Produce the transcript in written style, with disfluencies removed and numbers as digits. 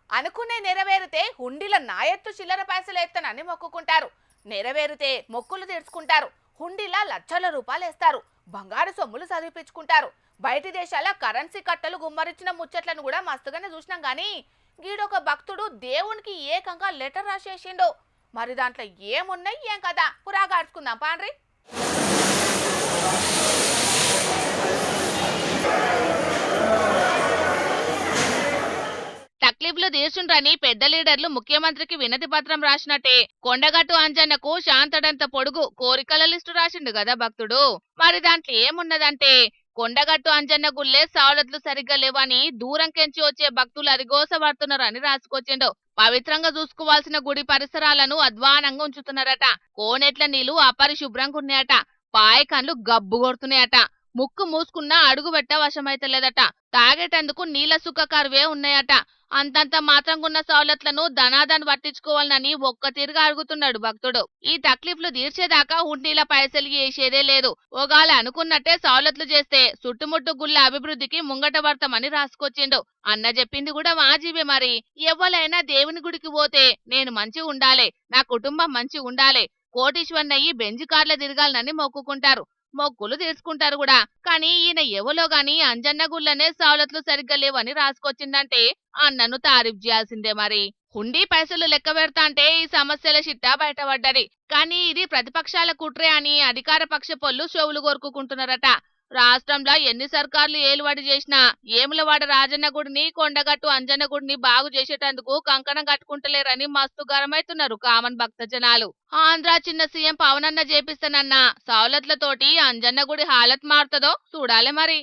అనుకునే నెరవేరితే హుండీల నాయత్తు చిల్లర పైసలు ఎత్తనని మొక్కుకుంటారు. నెరవేరితే మొక్కులు తీర్చుకుంటారు. హుండీల లక్షల రూపాయలు వేస్తారు. బంగారు సొమ్ములు చదివిపించుకుంటారు. బయటి దేశాల కరెన్సీ కట్టలు గుమ్మరించిన ముచ్చట్లను కూడా మస్తుగానే చూసినాం. కానీ గీడొక భక్తుడు దేవునికి ఏకంగా లెటర్ రాసేసిండు. మరి దాంట్లో ఏమున్నాయి ఏం కదా పురాగాడ్చుకుందాం పాండ్రి. తక్లీఫ్లు తీర్చుండ్రని పెద్ద లీడర్లు ముఖ్యమంత్రికి వినతి పత్రం రాసినట్టే కొండగట్టు అంజన్నకు శాంతడంత పొడుగు కోరికల లిస్టు రాసిండు కదా భక్తుడు. మరి దాంట్లో ఏమున్నదంటే కొండగట్టు అంజన్న గుళ్ళే సవలతులు సరిగ్గా లేవని దూరం కెంచి వచ్చే భక్తులు అరిగోసపడుతున్నారని రాసుకొచ్చిండు. పవిత్రంగా చూసుకోవాల్సిన గుడి పరిసరాలను అధ్వానంగా ఉంచుతున్నారట. కోనేట్ల నీళ్లు అపరిశుభ్రంగా ఉన్నాయట. పాయకన్లు గబ్బు కొడుతున్నాయట. ముక్కు మూసుకున్నా అడుగు పెట్ట వశమైతలేదట. తాగేటందుకు నీళ్ల సుక్క కరువే ఉన్నాయట. అంతంత మాత్రంగున్న సౌలతులను ధనాదాన్ని పట్టించుకోవాలని ఒక్క తిరుగా అడుగుతున్నాడు భక్తుడు. ఈ తక్లీఫ్లు తీర్చేదాకా హుండీల పైసలు వేసేదే లేదు. ఒగాల అనుకున్నట్టే సౌలతులు చేస్తే చుట్టుముట్టు గుళ్ళ అభివృద్ధికి ముంగట పడతామని రాసుకొచ్చిండు. అన్న చెప్పింది కూడా వాజీవే. మరి ఎవరైనా దేవుని గుడికి పోతే నేను మంచి ఉండాలే, నా కుటుంబం మంచి ఉండాలే, కోటీశ్వరనయ్యి బెంజ్ కార్ల తిరగాలనని మొక్కుకుంటారు. మొక్కులు తీర్చుకుంటారు కూడా. కానీ ఈయన ఎవలో గాని అంజన్న గుళ్ళనే సవలతులు సరిగ్గా లేవని రాసుకొచ్చిందంటే అన్నను తారీఫ్ చేయాల్సిందే. మరి హుండీ పైసలు లెక్క పెడతా అంటే ఈ సమస్యల చిట్టా బయటపడ్డది. కానీ ఇది ప్రతిపక్షాల కుట్రే అని అధికార పక్ష పొల్లు చెవులు కొరుకుంటున్నారట. రాష్ట్రంలో ఎన్ని సర్కార్లు ఏలుబడి చేసినా ఏములవాడ రాజన్న గుడిని కొండగట్టు అంజన్న గుడిని బాగు చేసేటందుకు కంకణం కట్టుకుంటలేరని మస్తు గరమైతున్నారు కామన్ భక్త జనాలు. ఆంధ్ర చిన్న సీఎం పవనన్న చేపిస్తానన్న సౌలతులతోటి అంజన్న గుడి హాలత్ మారుతుందో చూడాలి మరి.